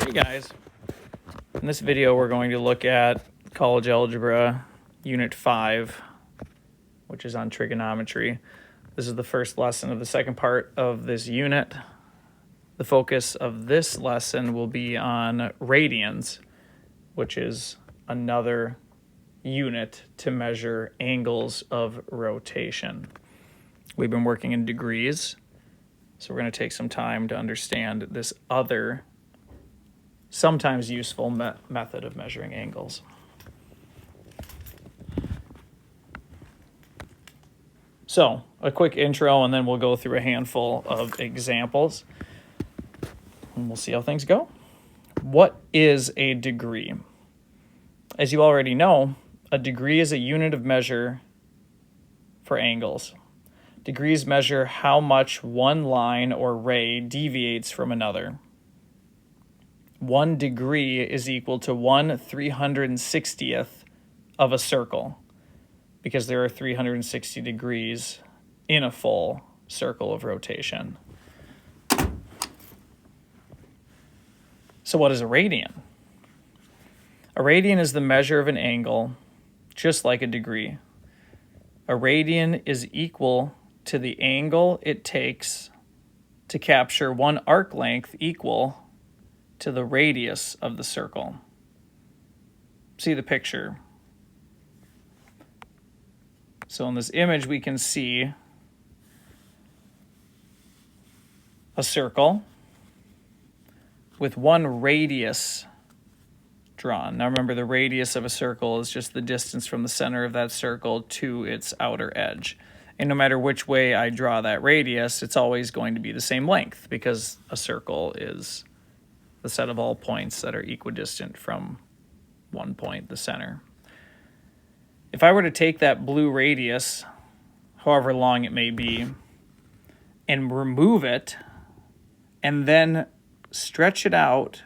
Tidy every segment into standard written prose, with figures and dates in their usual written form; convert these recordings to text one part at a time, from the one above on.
Hey guys, in this video we're going to look at College Algebra Unit 5, which is on trigonometry. This is the first lesson of the second part of this unit. The focus of this lesson will be on radians, which is another unit to measure angles of rotation. We've been working in degrees, so we're going to take some time to understand this other sometimes useful method of measuring angles. So, a quick intro, and then we'll go through a handful of examples, and we'll see how things go. What is a degree? As you already know, a degree is a unit of measure for angles. Degrees measure how much one line or ray deviates from another. 1 degree is equal to 1/360th of a circle, because there are 360 degrees in a full circle of rotation. So what is a radian? A radian is the measure of an angle, just like a degree. A radian is equal to the angle it takes to capture one arc length equal to the radius of the circle. See the picture. So in this image we can see a circle with one radius drawn. Now remember, the radius of a circle is just the distance from the center of that circle to its outer edge. And no matter which way I draw that radius, it's always going to be the same length, because a circle is the set of all points that are equidistant from one point, the center. If I were to take that blue radius, however long it may be, and remove it, and then stretch it out,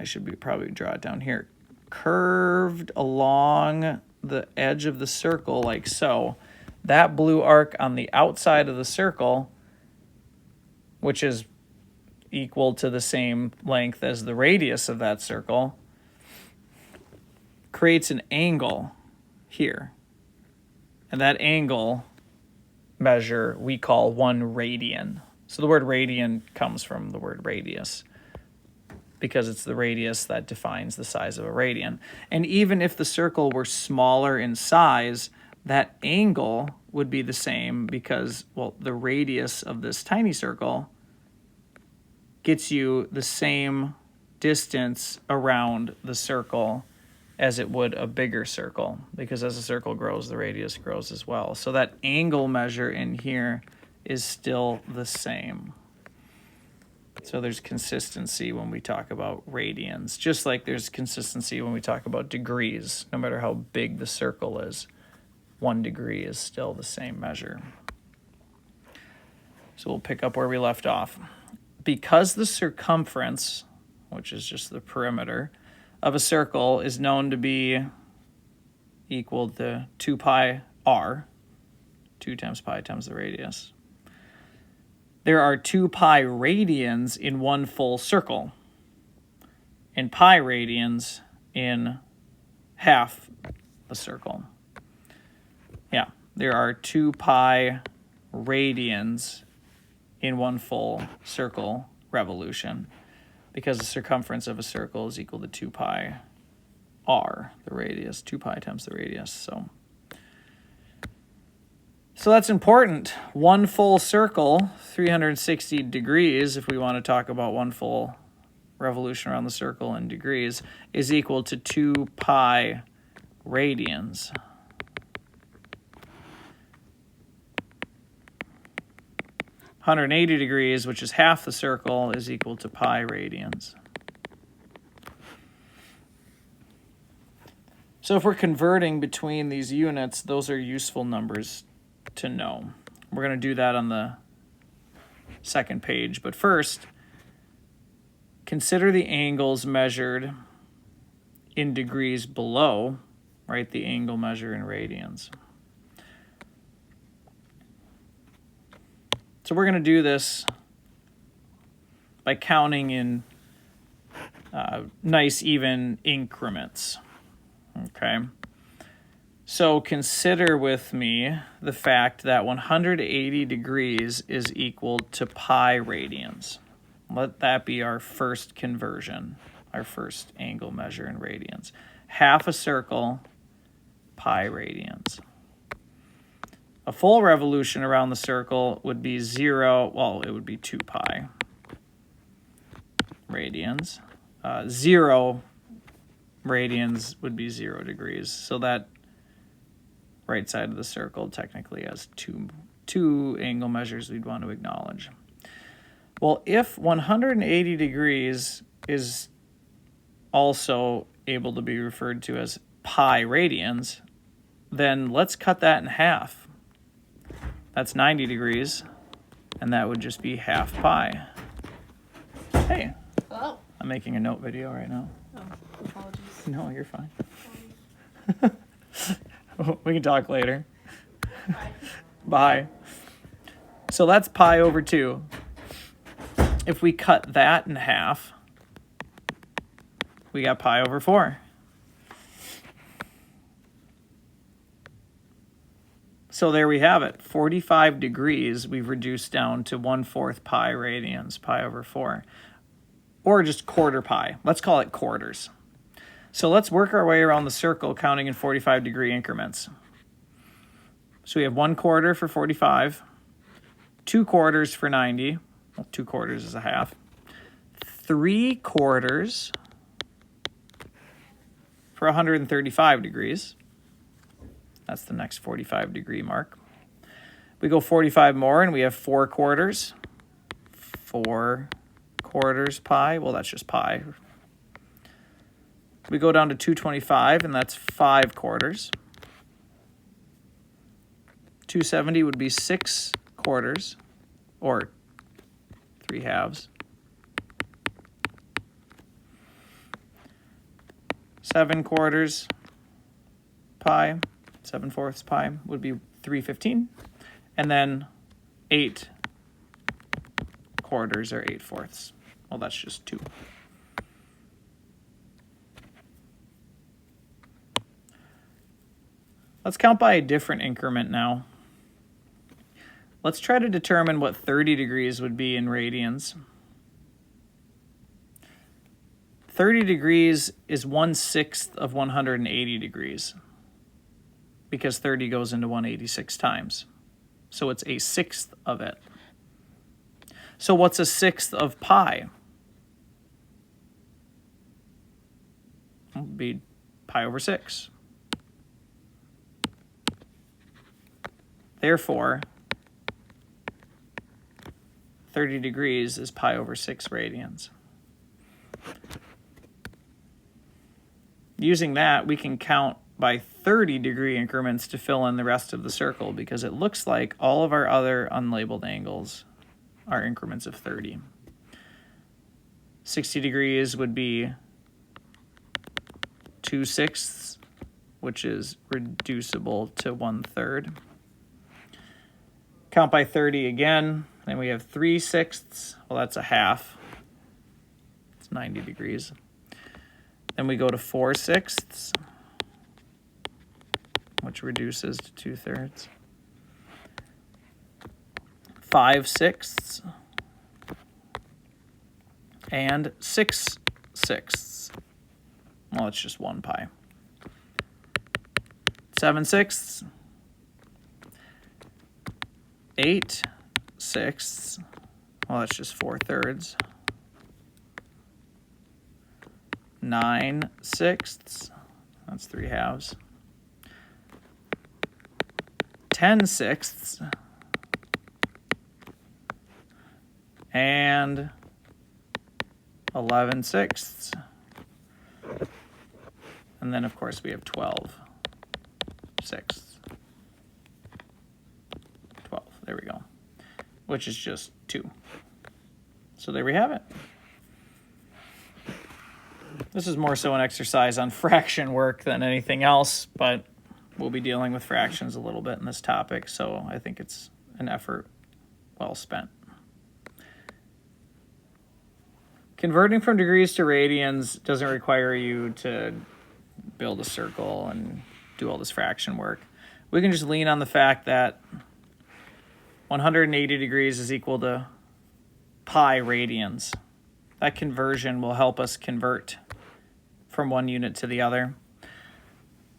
I should probably draw it down here, curved along the edge of the circle like so, that blue arc on the outside of the circle, which is equal to the same length as the radius of that circle, creates an angle here. And that angle measure we call 1 radian. So the word radian comes from the word radius, because it's the radius that defines the size of a radian. And even if the circle were smaller in size, that angle would be the same, because, well, the radius of this tiny circle gets you the same distance around the circle as it would a bigger circle, because as the circle grows, the radius grows as well. So that angle measure in here is still the same. So there's consistency when we talk about radians, just like there's consistency when we talk about degrees. No matter how big the circle is, 1 degree is still the same measure. So we'll pick up where we left off. Because the circumference, which is just the perimeter, of a circle is known to be equal to 2 pi r, 2 times pi times the radius, there are 2 pi radians in one full circle, and pi radians in half a circle. Yeah, there are 2 pi radians in one full circle revolution, because the circumference of a circle is equal to 2 pi r, the radius, 2 pi times the radius. So that's important. One full circle, 360 degrees, if we want to talk about one full revolution around the circle in degrees, is equal to 2 pi radians. (180 degrees, which is half the circle, is equal to pi radians. So if we're converting between these units, those are useful numbers to know. We're going to do that on the second page. But first, consider the angles measured in degrees below, right? The angle measure in radians. So we're going to do this by counting in nice even increments. Okay. So consider with me the fact that 180 degrees is equal to pi radians. Let that be our first conversion, our first angle measure in radians. Half a circle, pi radians. A full revolution around the circle would be 0, well, it would be 2 pi radians. 0 radians would be 0 degrees. So that right side of the circle technically has two angle measures we'd want to acknowledge. Well, if 180 degrees is also able to be referred to as pi radians, then let's cut that in half. That's 90 degrees, and that would just be half pi. Hey. Hello. I'm making a note video right now. Oh, apologies. No, you're fine. We can talk later. Bye. Bye. So that's pi over 2. If we cut that in half, we got pi over 4. So there we have it. 45 degrees we've reduced down to 1/4 pi radians, pi over 4. Or just quarter pi. Let's call it quarters. So let's work our way around the circle counting in 45 degree increments. So we have 1/4 for 45, 2 quarters for 90, well, 2 quarters is a half, 3 quarters for 135 degrees. That's the next 45 degree mark. We go 45 more and we have 4 quarters. 4 quarters pi, well, that's just pi. We go down to 225 and that's 5 quarters. 270 would be 6 quarters or 3 halves. 7 quarters pi, 7/4 pi would be 315. And then 8 quarters or 8/4. Well, that's just 2. Let's count by a different increment now. Let's try to determine what 30 degrees would be in radians. 30 degrees is 1/6 of 180 degrees because 30 goes into 186 times. So it's a sixth of it. So what's a sixth of pi? It would be pi over 6. Therefore, 30 degrees is pi over 6 radians. Using that, we can count by 30 degree increments to fill in the rest of the circle because it looks like all of our other unlabeled angles are increments of 30. 60 degrees would be 2/6, which is reducible to 1/3. Count by 30 again, then we have 3/6. Well, that's a half. It's 90 degrees. Then we go to 4/6, which reduces to 2/3. 5/6, and 6/6. Well, it's just 1 pi. 7/6. 8/6. Well, that's just 4/3. 9/6. That's 3 halves. 10/6. And 11/6. And then, of course, we have 12/6. 12. There we go. Which is just 2. So there we have it. This is more so an exercise on fraction work than anything else, but we'll be dealing with fractions a little bit in this topic, so I think it's an effort well spent. Converting from degrees to radians doesn't require you to build a circle and do all this fraction work. We can just lean on the fact that 180 degrees is equal to pi radians. That conversion will help us convert from one unit to the other.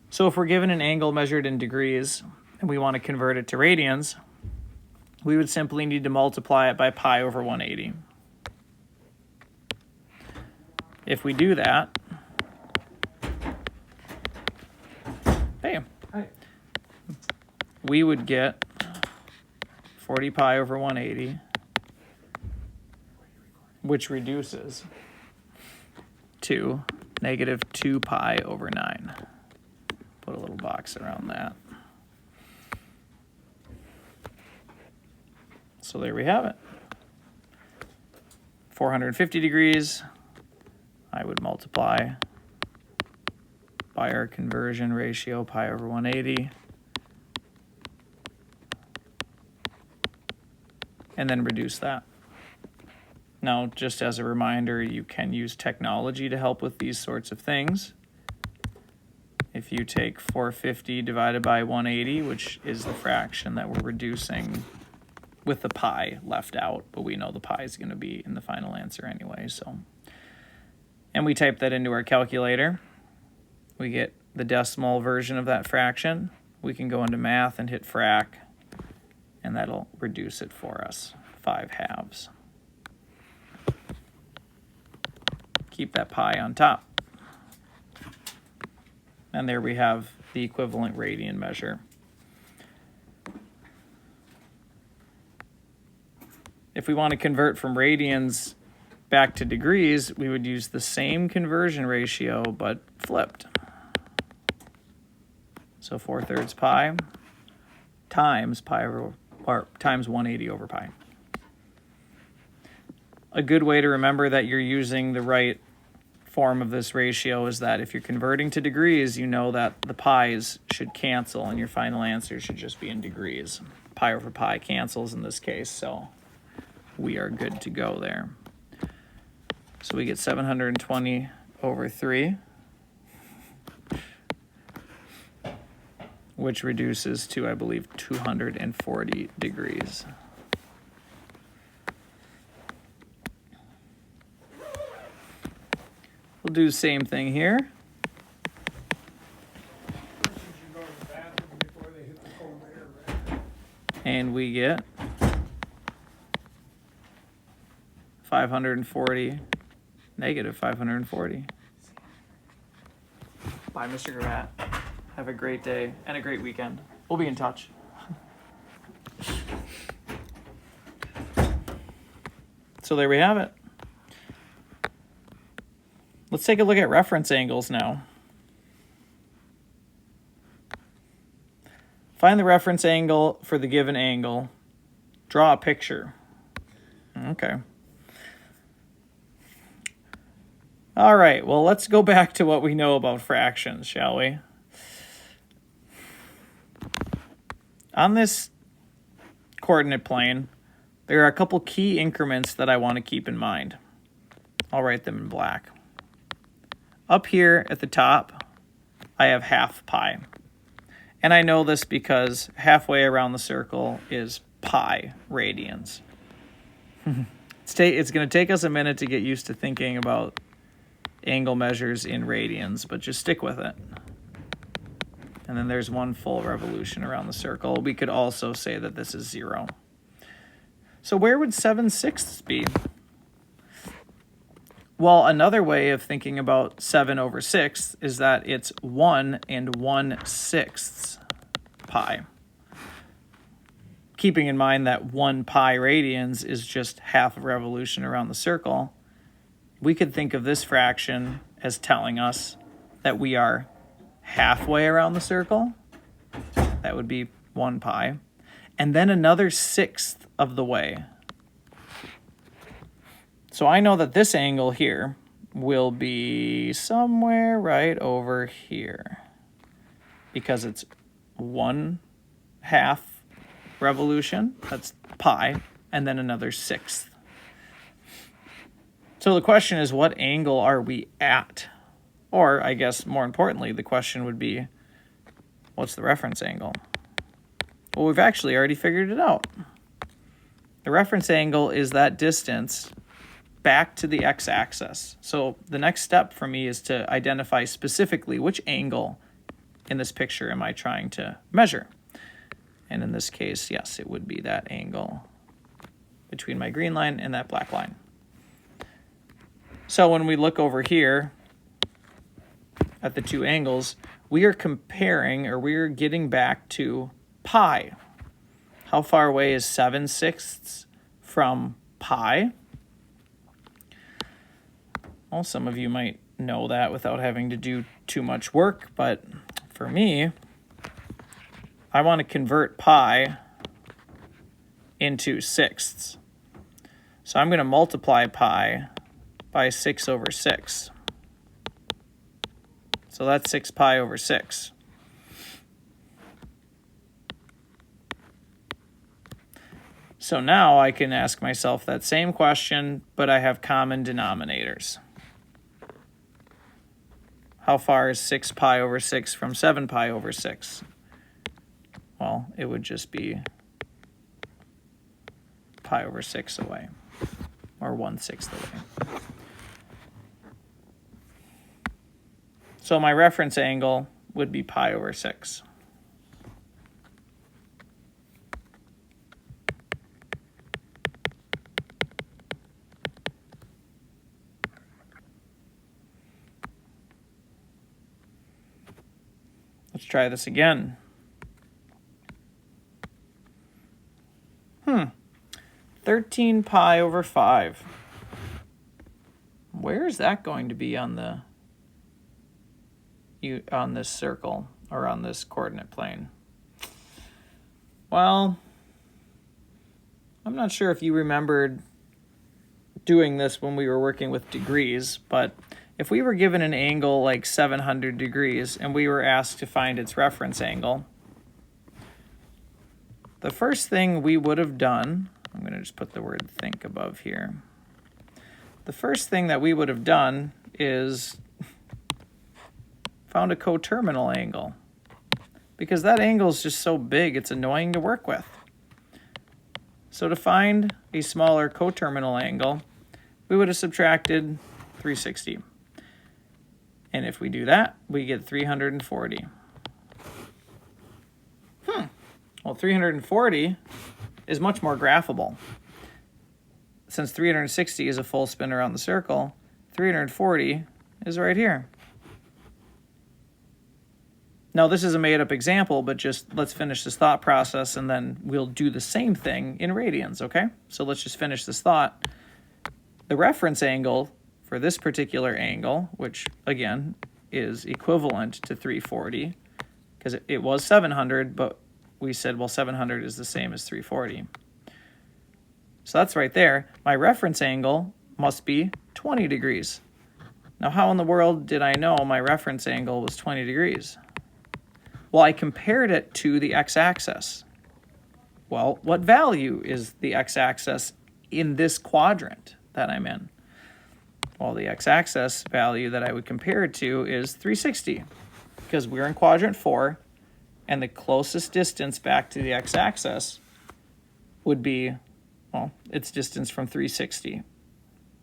So if we're given an angle measured in degrees and we want to convert it to radians, we would simply need to multiply it by pi over 180. If we do that, bam, we would get 40 pi over 180, which reduces to negative 2 pi over 9. Put a little box around that. So there we have it. 450 degrees, I would multiply by our conversion ratio, pi over 180, and then reduce that. Now, just as a reminder, you can use technology to help with these sorts of things. If you take 450 divided by 180, which is the fraction that we're reducing with the pi left out, but we know the pi is going to be in the final answer anyway, so. And we type that into our calculator. We get the decimal version of that fraction. We can go into math and hit frac, and that'll reduce it for us, 5/2. Keep that pi on top. And there we have the equivalent radian measure. If we want to convert from radians back to degrees, we would use the same conversion ratio, but flipped. So 4/3 pi times pi over, or times 180 over pi. A good way to remember that you're using the right form of this ratio is that if you're converting to degrees, you know that the pi's should cancel and your final answer should just be in degrees. Pi over pi cancels in this case, so we are good to go there. So we get 720 over 3, which reduces to, I believe, 240 degrees. We'll do the same thing here. And we get 540, negative 540. Bye, Mr. Gravatt. Have a great day and a great weekend. We'll be in touch. So there we have it. Let's take a look at reference angles now. Find the reference angle for the given angle. Draw a picture. Okay. All right, well, let's go back to what we know about fractions, shall we? On this coordinate plane, there are a couple key increments that I want to keep in mind. I'll write them in black. Up here at the top, I have half pi. And I know this because halfway around the circle is pi radians. It's going to take us a minute to get used to thinking about angle measures in radians, but just stick with it. And then there's one full revolution around the circle. We could also say that this is 0. So where would 7/6 be? Well, another way of thinking about 7 over 6 is that it's 1 and 1/6 pi. Keeping in mind that 1 pi radians is just half a revolution around the circle, we could think of this fraction as telling us that we are halfway around the circle. That would be 1 pi. And then another 1/6 of the way. So I know that this angle here will be somewhere right over here because it's 1/2 revolution, that's pi, and then another 1/6. So the question is, what angle are we at? Or, I guess, more importantly, the question would be, what's the reference angle? Well, we've actually already figured it out. The reference angle is that distance back to the x-axis. So the next step for me is to identify specifically which angle in this picture am I trying to measure. And in this case, yes, it would be that angle between my green line and that black line. So when we look over here at the two angles, we are comparing, or we are getting back to pi. How far away is 7/6 from pi? Well, some of you might know that without having to do too much work, but for me, I want to convert pi into sixths. So I'm going to multiply pi by 6/6. So that's 6 pi over 6. So now I can ask myself that same question, but I have common denominators. How far is 6 pi over 6 from 7 pi over 6? Well, it would just be pi over 6 away, or 1/6 away. So my reference angle would be pi over 6. Let's try this again. 13 pi over 5. Where is that going to be on this circle, or on this coordinate plane? Well, I'm not sure if you remembered doing this when we were working with degrees, but if we were given an angle like 700 degrees and we were asked to find its reference angle, the first thing we would have done, I'm going to just put the word think above here. The first thing that we would have done is found a coterminal angle, because that angle is just so big it's annoying to work with. So to find a smaller coterminal angle, we would have subtracted 360. And if we do that, we get 340. Well, 340 is much more graphable. Since 360 is a full spin around the circle, 340 is right here. Now, this is a made-up example, but just let's finish this thought process, and then we'll do the same thing in radians, okay? So let's just finish this thought. The reference angle for this particular angle, which, again, is equivalent to 340, because it was 700, but we said, well, 700 is the same as 340. So that's right there. My reference angle must be 20 degrees. Now, how in the world did I know my reference angle was 20 degrees? Well, I compared it to the x-axis. Well, what value is the x-axis in this quadrant that I'm in? Well, the x-axis value that I would compare it to is 360, because we're in quadrant 4, and the closest distance back to the x-axis would be, well, its distance from 360,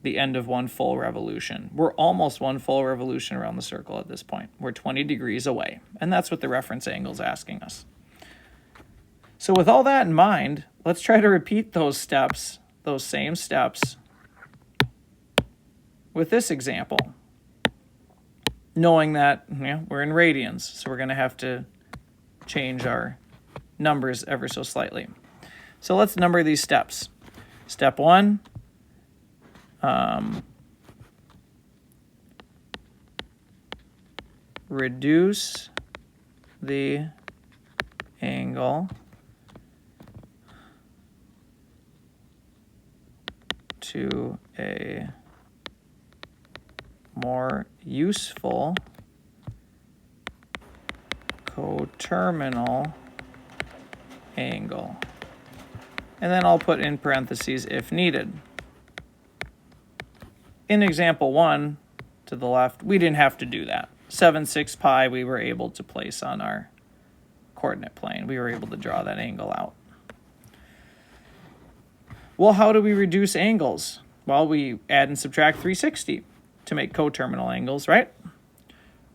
the end of one full revolution. We're almost one full revolution around the circle at this point. We're 20 degrees away, and that's what the reference angle is asking us. So with all that in mind, let's try to repeat those steps, those same steps, with this example, knowing that we're in radians, so we're going to have to change our numbers ever so slightly. So let's number these steps. Step 1, reduce the angle to a more useful coterminal angle. And then I'll put in parentheses if needed. in example 1 to the left, we didn't have to do that. 7, 6 pi we were able to place on our coordinate plane. We were able to draw that angle out. Well, how do we reduce angles? Well, we add and subtract 360 to make coterminal angles, right?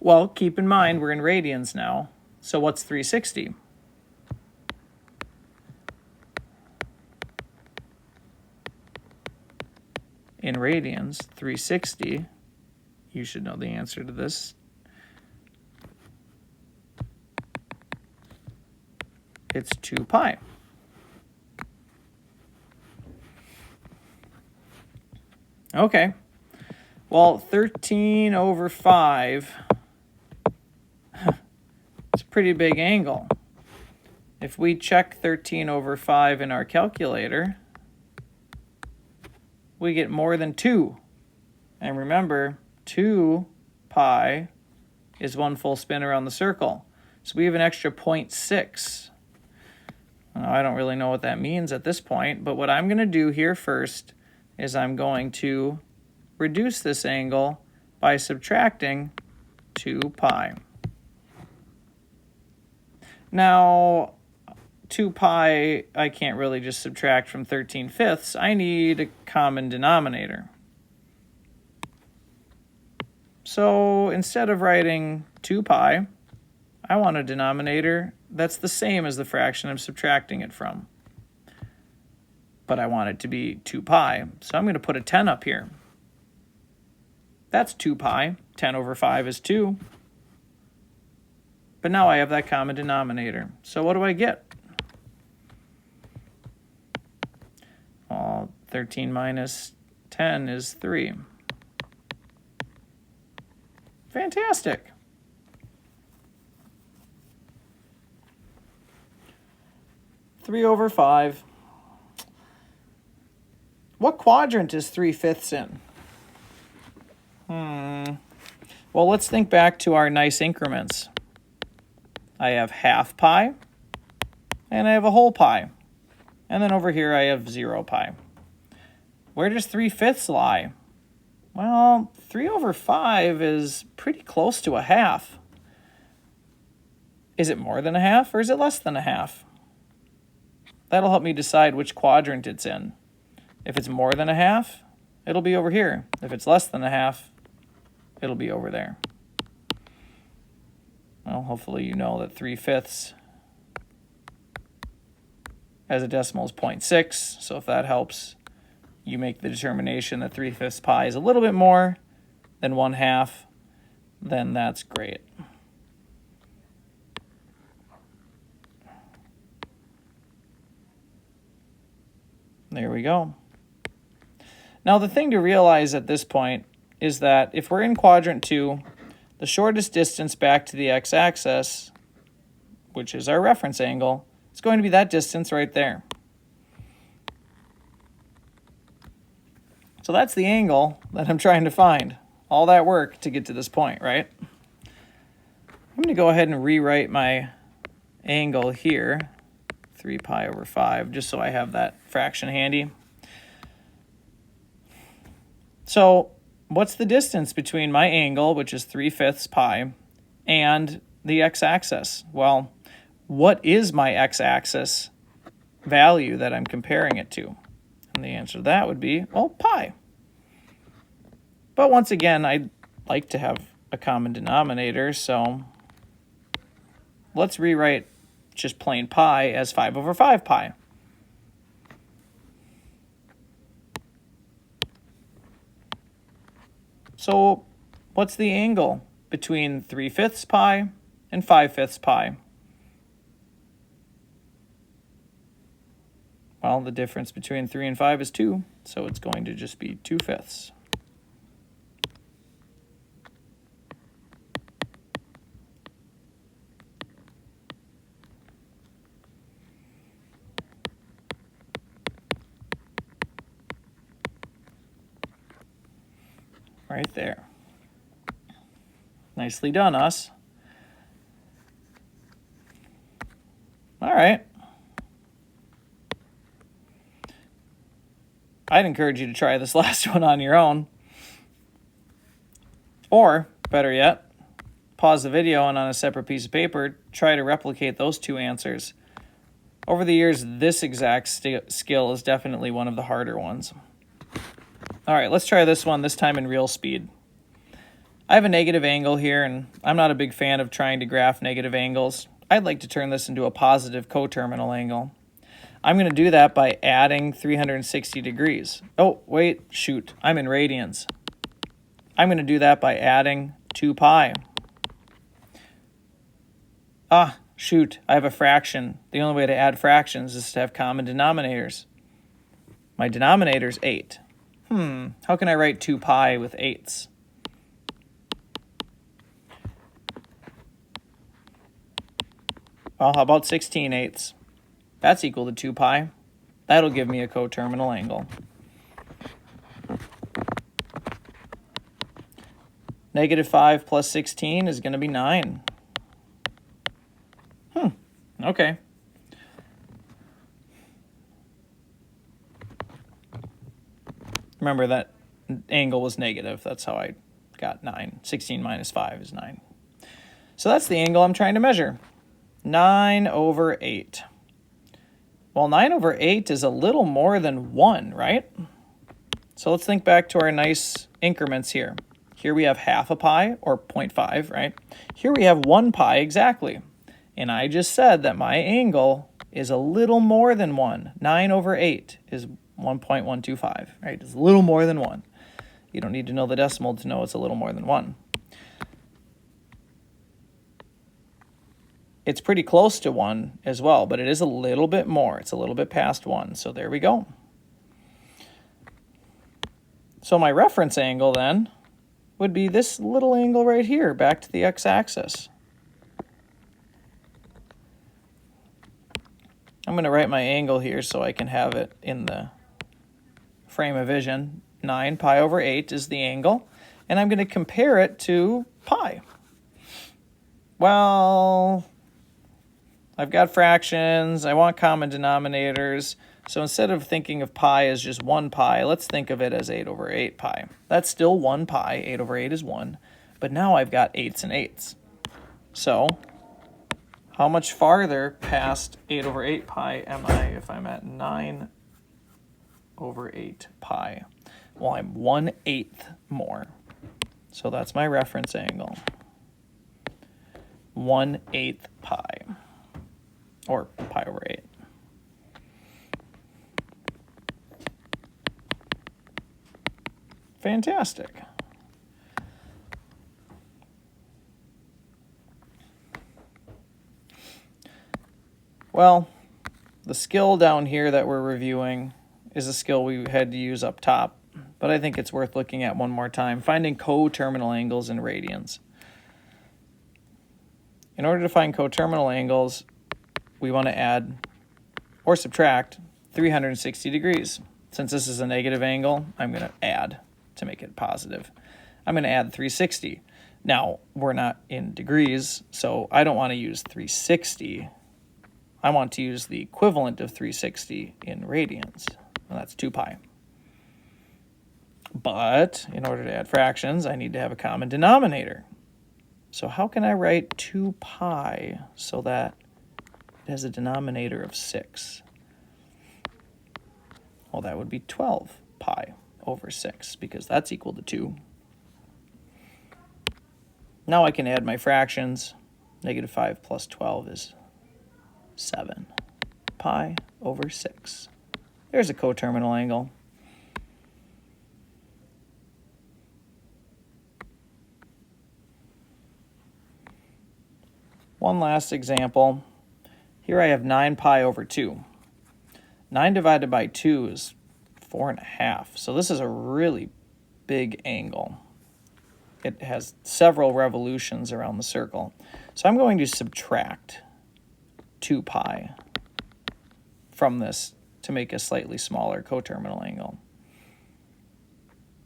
Well, keep in mind we're in radians now. So what's 360? In radians, 360, you should know the answer to this. It's 2 pi. Okay. Well, 13 over 5, it's a pretty big angle. If we check 13 over 5 in our calculator, we get more than 2. And remember, 2 pi is 1 full spin around the circle. So we have an extra 0.6. I don't really know what that means at this point, but what I'm going to do here first is I'm going to reduce this angle by subtracting 2 pi. Now, 2 pi, I can't really just subtract from 13/5. I need a common denominator. So instead of writing 2 pi, I want a denominator that's the same as the fraction I'm subtracting it from. But I want it to be 2 pi, so I'm going to put a 10 up here. That's 2 pi. 10 over 5 is 2. But now I have that common denominator. So what do I get? Well, 13 minus 10 is 3. Fantastic. Three over 5. What quadrant is 3/5 in? Well, let's think back to our nice increments. I have half pi, and I have a whole pi. And then over here I have 0 pi. Where does 3/5 lie? Well, 3 over 5 is pretty close to a half. Is it more than a half, or is it less than a half? That'll help me decide which quadrant it's in. If it's more than a half, it'll be over here. If it's less than a half, it'll be over there. Well, hopefully you know that 3/5 as a decimal is 0.6. So if that helps you make the determination that 3/5 pi is a little bit more than 1/2, then that's great. There we go. Now the thing to realize at this point is that if we're in quadrant 2, the shortest distance back to the x-axis, which is our reference angle, is going to be that distance right there. So that's the angle that I'm trying to find. All that work to get to this point, right? I'm going to go ahead and rewrite my angle here, 3 pi over 5, just so I have that fraction handy. So what's the distance between my angle, which is 3/5 pi, and the x-axis? Well, what is my x-axis value that I'm comparing it to? And the answer to that would be, well, pi. But once again, I'd like to have a common denominator, so let's rewrite just plain pi as 5 over 5 pi. So what's the angle between 3/5 pi and 5/5 pi? Well, the difference between 3 and 5 is 2, so it's going to just be 2/5. Right there. Nicely done, us. All right. I'd encourage you to try this last one on your own. Or, better yet, pause the video and on a separate piece of paper, try to replicate those two answers. Over the years, this exact skill is definitely one of the harder ones. All right, let's try this one, this time in real speed. I have a negative angle here, and I'm not a big fan of trying to graph negative angles. I'd like to turn this into a positive coterminal angle. I'm going to do that by adding 360 degrees. Oh, wait, shoot, I'm in radians. I'm going to do that by adding 2 pi. Ah, shoot, I have a fraction. The only way to add fractions is to have common denominators. My denominator is 8. How can I write 2 pi with 8s? Well, how about 16/8? That's equal to 2 pi. That'll give me a coterminal angle. -5 plus 16 is going to be 9. Okay. Remember that angle was negative. That's how I got 9. 16 minus 5 is 9. So that's the angle I'm trying to measure. 9/8. Well, 9/8 is a little more than 1, right? So let's think back to our nice increments here. Here we have half a pi, or 0.5, right? Here we have 1 pi exactly. And I just said that my angle is a little more than 1. 9/8 is 1.125, right? It's a little more than 1. You don't need to know the decimal to know it's a little more than 1. It's pretty close to 1 as well, but it is a little bit more. It's a little bit past 1, so there we go. So my reference angle then would be this little angle right here, back to the x-axis. I'm going to write my angle here so I can have it in the frame of vision. 9 pi over 8 is the angle, and I'm going to compare it to pi. Well, I've got fractions, I want common denominators, so instead of thinking of pi as just 1 pi, let's think of it as 8/8 pi. That's still 1 pi, 8/8 is 1, but now I've got 8s and 8s. So, how much farther past 8/8 pi am I if I'm at 9/8 pi? Well, I'm 1/8 more. So that's my reference angle. 1/8 pi. Or pi over 8. Fantastic. Well, the skill down here that we're reviewing is a skill we had to use up top, but I think it's worth looking at one more time, finding coterminal angles in radians. In order to find coterminal angles, we want to add or subtract 360 degrees. Since this is a negative angle, I'm going to add to make it positive. I'm going to add 360. Now, we're not in degrees, so I don't want to use 360. I want to use the equivalent of 360 in radians, and that's 2 pi. But in order to add fractions, I need to have a common denominator. So how can I write 2 pi so that it has a denominator of 6? Well, that would be 12 pi over 6, because that's equal to 2. Now I can add my fractions. -5 plus 12 is 7 pi over 6. There's a coterminal angle. One last example. Here I have 9 pi over 2. 9 divided by 2 is 4.5. So this is a really big angle. It has several revolutions around the circle. So I'm going to subtract 2 pi from this to make a slightly smaller coterminal angle.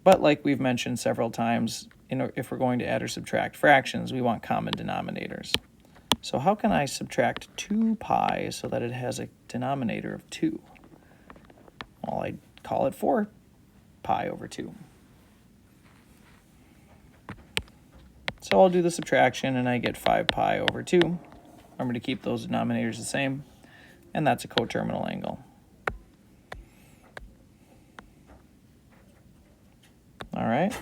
But like we've mentioned several times, if we're going to add or subtract fractions, we want common denominators. So how can I subtract 2 pi so that it has a denominator of 2? Well, I'd call it 4 pi over 2. So I'll do the subtraction, and I get 5 pi over 2. Remember to keep those denominators the same. And that's a coterminal angle. All right.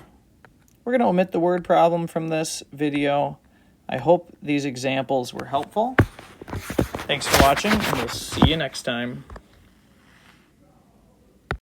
We're going to omit the word problem from this video. I hope these examples were helpful. Thanks for watching, and we'll see you next time.